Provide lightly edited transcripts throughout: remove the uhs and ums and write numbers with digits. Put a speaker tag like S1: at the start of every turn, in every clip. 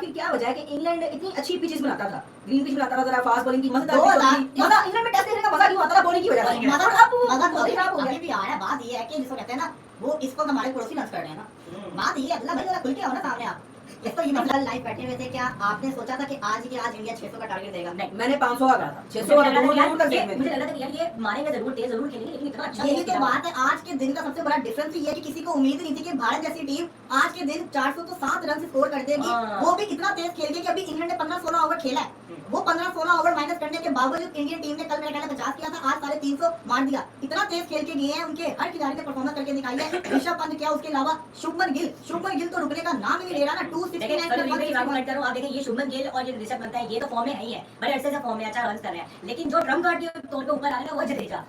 S1: आखिर क्या वजह है कि इंग्लैंड इतनी अच्छी पिचेस बनाता था, ग्रीन पिच बनाता था, जरा फास्ट बॉलिंग की मजेदार पिच होती थी। मजा इंग्लैंड में टेस्ट देखने का मजा क्यों आता था? बॉलिंग की वजह से। और अब
S2: मजा तो
S1: बहुत खराब हो
S2: अभी
S1: गया।
S2: भी आ रहा है। बात ये है कि जिसको कहते हैं ना, वो इसको हमारे पड़ोसी लंच कर रहे हैं ना। बात ये है अब्दुल्ला भाई, जरा खुल के आओ ना सामने आप। एक तो ये मसला लाइव बैठे हुए थे, क्या आपने सोचा था कि आज इंडिया 600 का टारगेट देगा?
S1: नहीं, मैंने 500 का कहा था, 600 वाला दूर दूर तक देख
S3: मुझे लगा था कि यार ये मारेंगे जरूर, तेज जरूर खेलेंगे, लेकिन इतना अच्छा
S2: यही तो बात है। आज के दिन का सबसे बड़ा डिफरेंस ये है कि किसी को उम्मीद नहीं थी कि भारत जैसी टीम आज के दिन 400 तो 7 रन से स्कोर कर देगी, वो भी इतना तेज खेल के कि अभी इंग्लैंड ने 15-16 ओवर खेला है। वो 15-16 ओवर माइनस करने के बावजूद इंडियन टीम ने कल मेरे ख्याल में 50 किया था, आज 350 मार दिया। इतना तेज खेल के गए हैं, उनके हर खिलाड़ी ने परफॉर्मेंस करके दिखाई है। ऋषभ पंत क्या, उसके अलावा शुभमन गिल तो रुकने का नाम ही नहीं ले रहा ना। 269
S3: करो आप देखें, ये शुभमन गिल और ये ऋषभ पंत है, ये तो फॉर्म में है ही है, बड़े अरसे से फॉर्म में अच्छा रन कर रहे हैं, लेकिन जो ड्रम कार्ड के तौर पे ऊपर आएगा वो जडेजा हो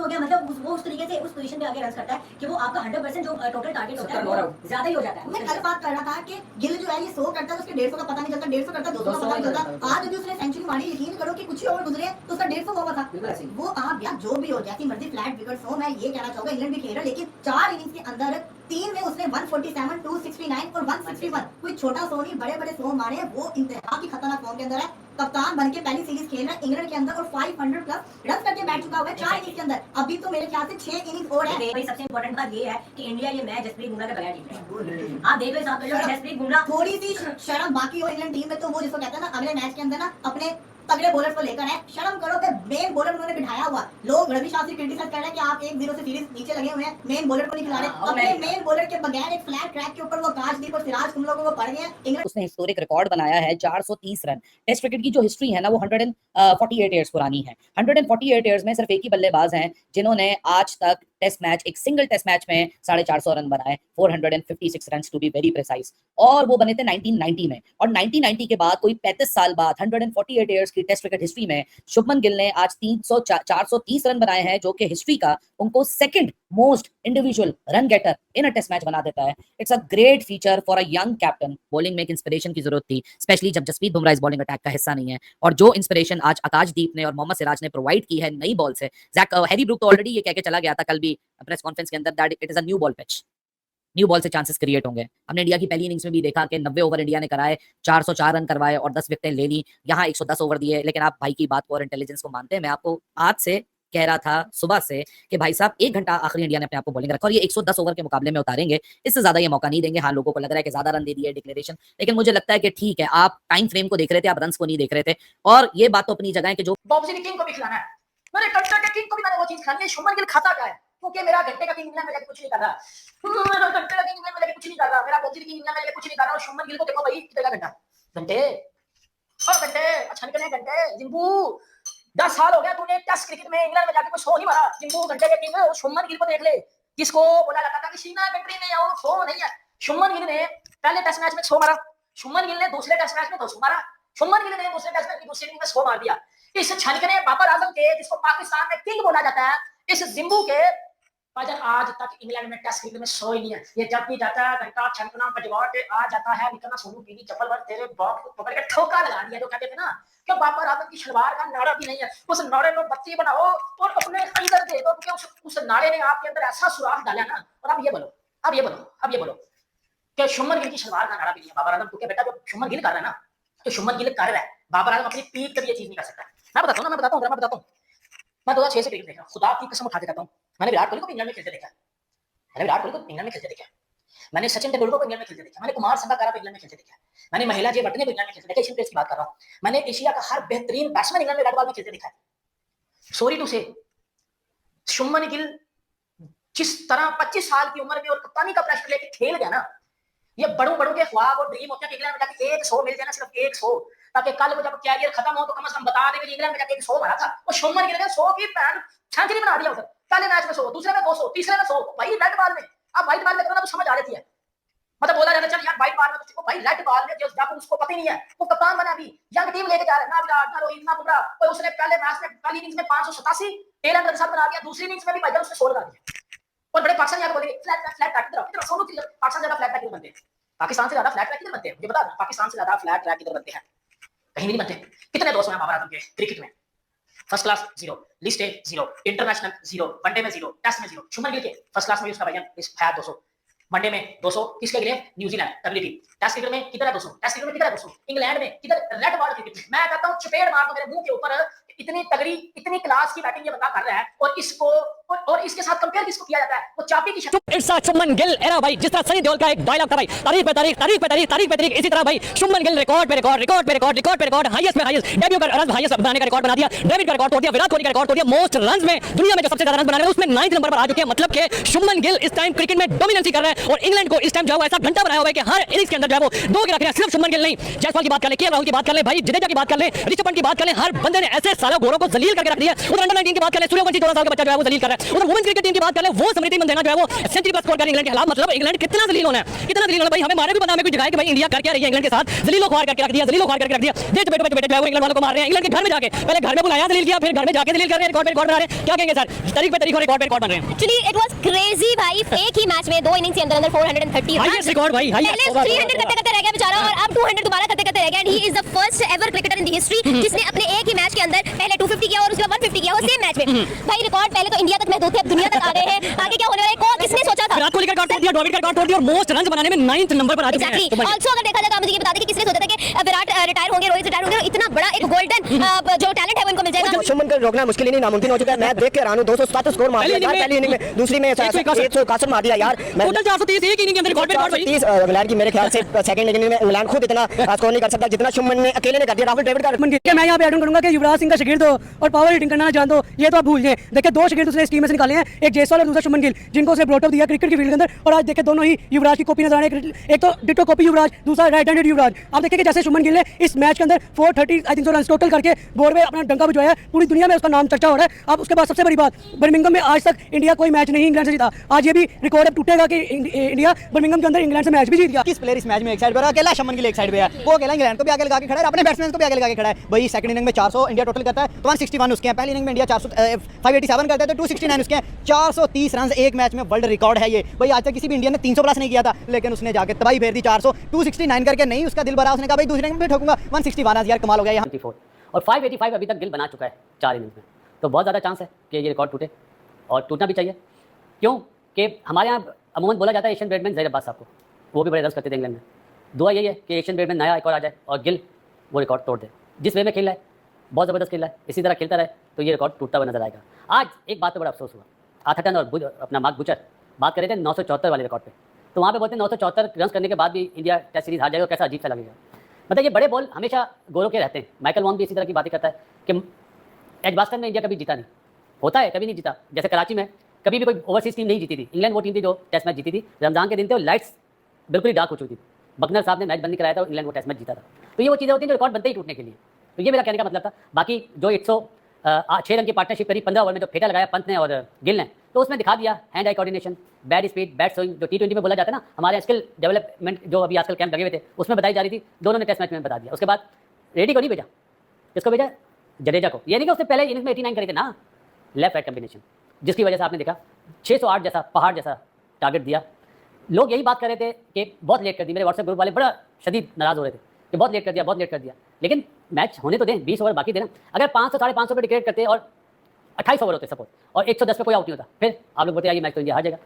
S3: गया। मतलब वो उस तरीके से उस पोजीशन पे आगे रन करता है कि वो आपका 100% जो टोटल टारगेट होता है वो ज्यादा ही हो जाता है।
S2: मैं कल बात कर रहा था कि गिल जो है ये 100 करता है, उसके 150 का पता नहीं चलता, 150 करता, 200 का पता नहीं चलता। आज भी उसने सेंचुरी मारी, यकीन करो कि कुछ ही ओवर गुजरे तो उसका 150 ओवर था। वो आप यार जो भी हो, जैसी मर्जी फ्लैट विकेट्स हो, मैं ये कहना चाहूंगा इंग्लैंड भी खेल रहा है, लेकिन 4 इनिंग्स के अंदर 3 में उसने 147, 269 और 161 कोई छोटा सो नहीं, बड़े बड़े सो मारे। वो इंतहा की खतरनाक फॉर्म के अंदर है। कप्तान बन के पहली सीरीज खेल रहा है इंग्लैंड के अंदर और 500 प्लस रन करके बैठ चुका हुआ है 4 इनिंग्स के अंदर। अभी तो मेरे ख्याल से 6 इनिंग्स और है।
S3: भाई सबसे इंपॉर्टेंट बात ये है कि इंडिया ये मैच जसप्रीत बुमराह के बगैर जीत रही है। आप देख लो साहब, जसप्रीत बुमराह
S2: थोड़ी सी शर्म बाकी हो इंग्लैंड टीम में, तो वो जिसको कहते हैं ना अगले मैच के अंदर ना अपने तगड़े बॉलर को लेकर है। शर्म करो कि मेन बॉलर उन्होंने बिठाया हुआ। लोग रवि शास्त्री क्रिटिसाइज कर रहे हैं कि आप 1-0 से सीरीज नीचे लगे हुए हैं, मेन बॉलर को नहीं खिला रहे। अपने मेन बॉलर के बगैर एक फ्लैट ट्रैक के ऊपर वो आकाशदीप और सिराज, तुम लोगों को पड़ गए हैं।
S4: उसने हिस्टोरिक रिकॉर्ड बनाया है 430 रन। टेस्ट क्रिकेट की जो हिस्ट्री है ना वो 148 ईयर्स पुरानी है। 148 ईयर्स में सिर्फ एक ही बल्लेबाज हैं जिन्होंने आज तक टेस्ट मैच, एक सिंगल टेस्ट मैच में 450 रन बनाए, 456 run to be very precise, और वो बने थे 1990 में। और 1990 के बाद कोई 35 साल बाद 148 ईयर्स की टेस्ट क्रिकेट हिस्ट्री में शुभमन गिल ने आज 430 रन बनाए हैं, जो कि हिस्ट्री का उनको second most individual run getter in a test match बना देता है। It's a great feature for a young captain. Bowling में एक इंस्पिरेशन की जरूरत थी, स्पेशली जब जसप्रीत बुमराह इस बॉलिंग अटैक का हिस्सा नहीं है, और जो इंस्पिरेशन आज आकाशदीप ने और मोहम्मद सिराज ने प्रोवाइड की है नई बॉल से। हैरी ब्रूक तो ऑलरेडी ये कह के चला गया था कल भी प्रेस कॉन्फ्रेंस के अंदर that it is a new ball pitch, new ball से चांसेस क्रिएट होंगे। हमने इंडिया की पहली इनिंग्स में भी देखा कि 90 ओवर इंडिया ने कराए, 404 रन करवाए और 10 विकेटें ले ली। यहाँ 110 ओवर दिए, लेकिन आप भाई की बात को और इंटेलिजेंस को मानते हैं। मैं आपको आज से कह रहा था सुबह से कि भाई साहब 1 घंटा आखिरी इंडिया ने अपने आप को बॉलिंग रखा और ये 110 ओवर के मुकाबले में उतारेंगे, इससे ज्यादा ये मौका नहीं देंगे। हाँ, लोगों को लग रहा है कि ज्यादा रन दे दिए डिक्लेरेशन, लेकिन मुझे लगता है कि ठीक है, आप टाइम फ्रेम को देख रहे थे, आप रन्स को नहीं देख रहे थे। और ये बात तो अपनी जगह है कि जो
S5: बॉक्सी किंग को भी खिलाना है, मैंने घंटे के किंग को भी मैंने वो चीज खानी है। शुभमन गिल खाता क्या है? क्योंकि मेरा घंटे का किंग इंग्लैंड में जाके कुछ नहीं कर रहा, मेरा घंटे का किंग इंग्लैंड में जाके कुछ नहीं कर रहा, मेरा बॉक्सी किंग इंग्लैंड में जाके कुछ नहीं कर रहा। और शुभमन गिल को देखो भाई, कितना घंटा घंटे और घंटे अच्छा निकले घंटे। जिंबू 10 साल हो गया तूने टेस्ट क्रिकेट में इंग्लैंड में जाके कोई 100 नहीं मारा। जिंबू घंटे के किंग शुभमन गिल को देख ले, किसको बोला जाता था कि सीना कंट्री में आओ 100 नहीं है। शुभमन गिल ने पहले टेस्ट मैच में 100 मारा, शुभमन गिल ने दूसरे टेस्ट मैच में 200 मारा, शुभमन गिल ने दूसरे टेस्ट मैच की दूसरी इनिंग में 100 मार दिया। इस छनकने बाबर आजम के, जिसको पाकिस्तान में किंग बोला जाता है, इस जिम्बू के वजह आज तक इंग्लैंड में टेस्ट क्रिकेट में 100 ही नहीं है। ये जब भी जाता है घंटा छनकना बजवा के आ जाता है, निकलना सोनू पीली चप्पल पर तेरे बाप को पकड़ के ठोका लगा दिया। जो कहते थे ना कि बाबर आजम की शलवार का नाड़ा भी नहीं है, उस नाड़े में बत्ती बनाओ और अपने अंदर दे दो, क्योंकि उस नाड़े ने आपके अंदर ऐसा सुराख डाला ना। और अब ये बोलो कि शुभमन गिल की शलवार का नाड़ा भी नहीं है बाबर आजम, क्योंकि बेटा जो शुभमन गिल कर रहा है ना, तो शुभमन गिल कर रहा है, बाबर आजम अपनी पीठ पर ये चीज नहीं कर सकता। मैं बताता हूँ मैं 2006 से क्रिकेट देख रहा हूँ, खुदा की कसम उठा के कहता हूँ। मैंने विराट कोहली को इंग्लैंड में खेलते देखा, मैंने सचिन तेंदुलकर को इंग्लैंड में खेलते देखा, मैंने कुमार संगकारा को इंग्लैंड में खेलते देखा, मैंने महिला जे वटने को इंग्लैंड में खेलते देखा। एशियन प्लेयर्स की बात कर रहा हूँ। मैंने एशिया का हर बेहतरीन बैट्समैन इंग्लैंड में रेड बॉल में खेलते देखा है। सॉरी टू से शुभमन गिल जिस तरह 25 साल की उम्र में और कप्तानी का प्रेशर लेके खेल गया ना, ये बड़ों के ख्वाब और ड्रीम होते हैं कि इंग्लैंड में जाके 100 मिल जाए ना, सिर्फ 100, ताकि कल को जब कैरियर खत्म हो तो कम से कम बता दे कि इंग्लैंड में जाके 100 मारा था। और शुभमन गिल ने 100 की पैन सेंचुरी बना दिया उधर, पहले मैच में 100, दूसरे में 200, तीसरे में 100। भाई रेड बॉल में, अब व्हाइट बॉल में करना तो समझ आ रही है, मतलब बोला जाता चल यार व्हाइट बॉल में तो भाई रेड बॉल में जब उसको पता ही नहीं है, वो कप्तान बना, अभी यंग टीम लेके जा रहा है ना, विराट ना रोहित ना बुमराह, और उसने पहले मैच में पहली इनिंग्स में 587 13 रन बना दिया, दूसरी इनिंग्स में भी भाई उसने 100 लगा दिया। और बड़े पाकिस्तान यार बोले फ्लैट ट्रैक इधर सोनू की पाकिस्तान ज्यादा फ्लैट ट्रैक बनते हैं, पाकिस्तान से ज्यादा फ्लैट ट्रैक किधर बनते हैं मुझे बता, पाकिस्तान से ज्यादा फ्लैट ट्रैक किधर बनते हैं? कहीं नहीं बनते। कितने दोस्त हैं बाबर आजम के क्रिकेट में? First class 0, list A 0, international 0, one day में 0, टेस्ट में 0। शुभमन गिल के फर्स्ट क्लास में उसका वजन है 200, वनडे में 200 किसके लिए? न्यूजीलैंड अगली टीम। टेस्ट क्रिकेट में किधर है 200? टेस्ट क्रिकेट में किधर है 200? इंग्लैंड में किधर? रेड बॉल क्रिकेट में। मैं कहता हूं चपेट मार दो मेरे मुंह के ऊपर, इतनी तगड़ी इतनी क्लास की बैटिंग ये बंदा कर रहा है, और इसको और इसके साथ कंपेयर किसको किया जाता है? वो चापी की शक्ल।
S6: इट्स शुभमन गिल एरा भाई, जिस तरह सनी देओल का एक डायलॉग था भाई, तारीख पे तारीख, तारीख पे तारीख, तारीख पे तारीख, इसी तरह भाई शुभमन गिल रिकॉर्ड पे रिकॉर्ड, रिकॉर्ड पे रिकॉर्ड, रिकॉर्ड पे रिकॉर्ड, हाईएस्ट में हाईएस्ट, डेब्यू का रन हाईएस्ट बनाने का रिकॉर्ड बना दिया, डेविड का रिकॉर्ड तोड़ दिया, विराट कोहली का रिकॉर्ड तोड़ दिया, मोस्ट रन्स में दुनिया में जो सबसे ज्यादा रन बनाने वाले उसमें 9th नंबर पर आ चुके हैं। मतलब कि शुभमन गिल इस टाइम क्रिकेट में डोमिनेंसी कर रहा है, और इंग्लैंड को इस टाइम जो है ऐसा घंटा बनाया हुआ है कि हर इनिंग्स के अंदर जो है वो 2 विकेट रख रहे हैं। सिर्फ शुभमन गिल नहीं, जयसवाल की बात कर ले, केएल राहुल की बात कर ले, भाई जडेजा की बात कर ले, ऋषभ पंत की बात कर ले, हर बंदे ने ऐसे सालों गोरों को जलील करके रख दिया। उधर अंडर 19 की बात कर ले, सूर्यवंशी 14 साल का बच्चा जो है वो जलील कर रहा है। उधर वुमेन्स क्रिकेट टीम की बात कर ले, वो स्मृति मंदाना जो है वो सेंचुरी प्लस स्कोर कर इंग्लैंड के खिलाफ। मतलब इंग्लैंड कितना जलील होना है, कितना जलील होना भाई, हमें मारे भी पता, हमें कुछ दिखाया कि भाई इंडिया कर क्या रही है इंग्लैंड के साथ, जलीलो ख्वार करके रख दिया, जलीलो ख्वार करके रख दिया। देश बेटे बेटे जो है वो इंग्लैंड वालों को मार रहे हैं, इंग्लैंड के घर में जाके, पहले घर में बुलाया जलील किया, फिर घर में जाके जलील कर रहे हैं, रिकॉर्ड पे रिकॉर्ड बना रहे हैं। क्या कहेंगे सर, तारीख पे तारीख और रिकॉर्ड पे रिकॉर्ड बन रहे हैं।
S7: एक्चुअली इट वाज क्रेजी भाई, एक ही मैच में 2 इनिंग्स के अंदर अंदर 430
S6: हाईएस्ट रिकॉर्ड भाई,
S7: पहले 300 करते करते रह गया बेचारा, और अब 200 दोबारा करते करते रह गया। He is the first ever cricketer in the history जिसने अपने एक ही मैच के अंदर पहले 250 किया और उसके बाद 150 किया, वो सेम मैच में। भाई रिकॉर्ड पहले तो इंडिया तक महदूद थे, अब दुनिया तक आ गए हैं। आगे क्या होने वाला है, कौन किसने सोचा था?
S6: विराट कोहली का रिकॉर्ड तोड़ दिया, डेविड का रिकॉर्ड तोड़ दिया, और मोस्ट रन बनाने में 9th नंबर पर आ चुके हैं।
S7: एग्जैक्टली। ऑल्सो अगर देखा जाए तो आप मुझे ये बता दें कि किसने सोचा था कि विराट रिटायर होंगे, रोहित रिटायर होंगे, इतना बड़ा एक गोल्डन जो टैलेंट है वो इनको मिल जाएगा।
S8: शुभमन गिल रोकना मुश्किल ही नहीं, नामुमकिन हो चुका है। मैं देख के हैरान हूं, 207 स्कोर मार दिया यार पहली इनिंग में, दूसरी में 161 मार दिया यार।
S6: टोटल 430 एक इनिंग के अंदर रिकॉर्ड पे रिकॉर्ड भाई।
S8: 430 इंग्लैंड की मेरे ख्याल से सेकंड इनिंग में इंग्लैंड खुद इतना स्कोर नहीं कर सकता जितना शुभमन ने अकेले ने कर दिया। राहुल द्रविड़ का
S9: मैं यहाँ पे ऐड करूंगा कि युवराज सिंह का शिगिर्द हो और पावर हिटिंग करना जान दो, ये तो आप भूल गए। देखिए 2 शिगिर्द उसने इस टीम में से निकाले हैं, एक जयसवाल और दूसरा शुभमन गिल, जिनको उसने ब्रॉट अप दिया क्रिकेट की फील्ड के अंदर। और आज देखिए दोनों ही युवराज की कॉपी नजर आ रही है, एक तो डिट्टो कॉपी युवराज, दूसरा राइट हैंडेड युवराज। आप देखिए कि जैसे शुभमन गिल ने इस मैच के अंदर 430 आई थिंक रन टोटल करके बोर्ड में अपना डंका बजवाया है, पूरी दुनिया में उसका नाम चर्चा हो रहा है। अब उसके बाद सबसे बड़ी बात, बर्मिंघम में आज तक इंडिया कोई मैच नहीं इंग्लैंड से जीता, आज ये भी रिकॉर्ड अब टूटेगा कि इंडिया बर्मिंघम के अंदर इंग्लैंड से मैच भी जीत गया।
S8: किस प्लेयर इस मैच में एक साइड पर अकेला शुभमन गिल एक साइड पे है, वो अकेला इंग्लैंड को भी आगे लगा के खड़ा है, अपने बैट्समैन को भी आगे लगा के खड़ा है। भाई सेकंड इनिंग में 400 इंडिया टोटल करता है तो 161 उसके हैं, पहली इनिंग में इंडिया 587 करता है तो 269 उसके हैं। 430 रन एक मैच में वर्ल्ड रिकॉर्ड है ये। भाई आज तक किसी भी इंडियन ने 300 प्लस नहीं किया था, लेकिन उसने जाके तबाही फेर दी। 400 269 करके नहीं उसका दिल भरा, उसने कहा भाई दूसरे इनिंग में ठोकूंगा। 161 यार कमाल हो गया यहाँ।
S10: 74 और 585 अभी तक गिल बना चुका है 4 इनिंग्स में, तो बहुत ज़्यादा चांस है कि ये रिकॉर्ड टूटे, और टूटना भी चाहिए। क्यों कि हमारे यहाँ अमूमन बोला जाता है एशियन ब्रेडमैन ज़हीर अब्बास साहब को, वो भी बड़े रस करते थे इंग्लैंड में। दुआ यही है कि एशियन ब्रेडमैन नया एक और आ जाए और गिल वो रिकॉर्ड तोड़ दे। जिस वे में खेल रहा है बहुत ज़बरदस्त खेल रहा है, इसी तरह खेलता रहे तो ये रिकॉर्ड टूटता हुआ नजर आएगा। आज एक बात तो बड़ा अफसोस हुआ, आथरटन और अपना मार्क बुचर बात कर रहे थे 974 वाले रिकॉर्ड पे, तो वहाँ पे बोलते हैं 974 रन करने के बाद भी इंडिया टेस्ट सीरीज हार जाएगा, कैसा अजीब सा लगेगा। मतलब ये बड़े बॉल हमेशा गोरों के रहते हैं। माइकल वॉन भी इसी तरह की बातें करता है कि एजबास्टन में इंडिया कभी जीता नहीं, होता है कभी नहीं जीता। जैसे कराची में कभी भी कोई ओवरसीज टीम नहीं जीती थी, इंग्लैंड वो टीम थी जो टेस्ट मैच जीती थी। रमजान के दिन थे और लाइट्स बिल्कुल ही डार्क हो चुकी थी, बकनर साहब ने मैच बंद कराया था और इंग्लैंड वो टेस्ट मैच जीता था। तो ये वो चीज़ें होती हैं जो रिकॉर्ड बनते ही टूटने के लिए। तो ये मेरा कहने का मतलब था। बाकी जो 106 रन की पार्टनरशिप करी 15 ओवर में, जो फेंका लगाया पंत ने और गिल ने, तो उसमें दिखा दिया hand eye coordination, bat speed, bat swing, जो T20 में बोला जाता है ना, हमारे स्किल डेवलपमेंट जो अभी आजकल कैंप लगे हुए थे उसमें बताई जा रही थी, दोनों ने टेस्ट मैच में बता दिया। उसके बाद रेडी को नहीं भेजा, किसको भेजा? जडेजा को। ये नहीं कि उसने पहले इनिंग्स में 89 करे थे ना, लेफ्ट राइट कॉम्बिनेशन, जिसकी वजह से आपने देखा 608 जैसा पहाड़ जैसा टारगेट दिया। लोग यही बात कर रहे थे कि बहुत लेट कर दी, मेरे व्हाट्सएप ग्रुप वाले बड़ा शदीद नाराज़ हो रहे थे कि बहुत लेट कर दिया, बहुत लेट कर दिया। लेकिन मैच होने तो दें, 20 ओवर बाकी देना। अगर 500 साढ़े 500 पे डिक्लेयर करते और 28 ओवर होते सपोज और 110 पे कोई आउट नहीं होता, फिर आप लोग बोलते हैं ये मैच तो इंडिया हार जाएगा।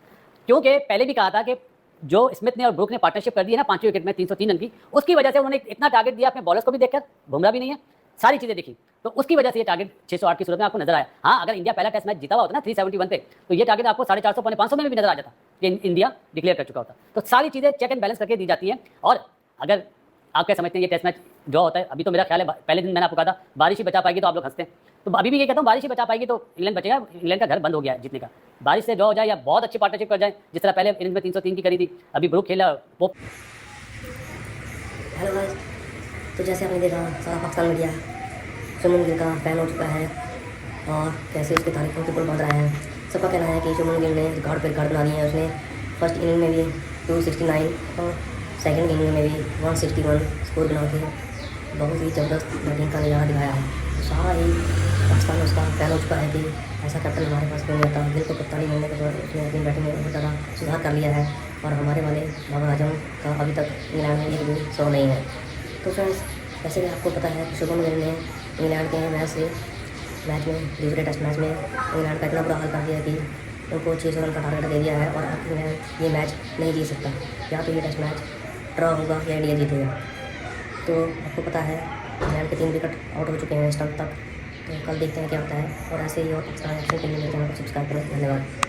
S10: क्योंकि पहले भी कहा था कि जो स्मिथ ने और ब्रुक ने पार्टनरशिप कर दी है ना 5 विकेट में 303 रन की, उसकी वजह से उन्होंने इतना टारगेट दिया। अपने बॉलर्स को भी देखकर, बुमराह भी नहीं है, सारी चीज़ें देखी, तो उसकी वजह से ये टारगेट 608 की सूरत में आपको नजर आया। हाँ, अगर इंडिया पहला टेस्ट मैच जीता हुआ होता ना 371 पे, तो ये टारगेट आपको 450 पौने 500 में भी नजर आ जाता कि इंडिया डिक्लेयर कर चुका होता। तो सारी चीज़ें चेक एंड बैलेंस करके दी जाती हैं। और अगर आप क्या समझते हैं ये टेस्ट मैच जो होता है, अभी तो मेरा ख्याल है पहले दिन मैंने आपको कहा था बारिश ही बचा पाएगी, तो आप लोग हंसते हैं, तो अभी भी ये कहता हूँ बारिश ही बचा पाएगी तो इंग्लैंड बचेगा। इंग्लैंड का घर बंद हो गया है जीतने का। बारिश से ड्रॉ हो जाए या बहुत अच्छी पार्टनरशिप कर जाए, जिस तरह पहले इनिंग्स में 303 की करी थी, अभी ब्रुक खेला वो।
S11: हेलो गाइस, तो जैसे आपने देखा सारा पाकिस्तान मीडिया शुभमन गिल का फैन हो चुका है और कैसे उसकी तारीफों के पुल बांध रहा है। सबका कहना है कि शुभमन गिल ने रिकॉर्ड पर रिकॉर्ड बना दिए हैं। उसने फर्स्ट इनिंग में भी 269 और सेकंड इनिंग में भी 161 स्कोर बना के बहुत ही ज़बरदस्त बैटिंग का नज़ारा दिखाया है। तो सारा ही पाकिस्तान उसका फैन हो चुका है कि ऐसा कैप्टन हमारे पास क्यों नहीं आता। गिल को कप्तानी मिलने के बाद उसने अपनी बैटिंग में बहुत ज़्यादा सुधार कर लिया है और हमारे वाले बाबर आजम का अभी तक इंग्लैंड में एक भी शो नहीं है। तो फ्रेंड्स, जैसे कि आपको पता है शुभमन गिल ने इंग्लैंड के मैच में दूसरे टेस्ट मैच में इंग्लैंड का इतना बुरा हाल कर दिया कि उनको 600 रन का टारगेट दे दिया है और अब इंग्लैंड ये मैच नहीं जीत सकता। या तो ये टेस्ट मैच ड्रॉ होगा या इंडिया जीतेगा। तो आपको पता है इंग्लैंड के 3 विकेट आउट हो चुके हैं स्टंप तक। तो कल देखते हैं क्या होता है और ऐसे ही और पाकिस्तान एक्शन के लिए मेरे चैनल को सब्सक्राइब करें। धन्यवाद।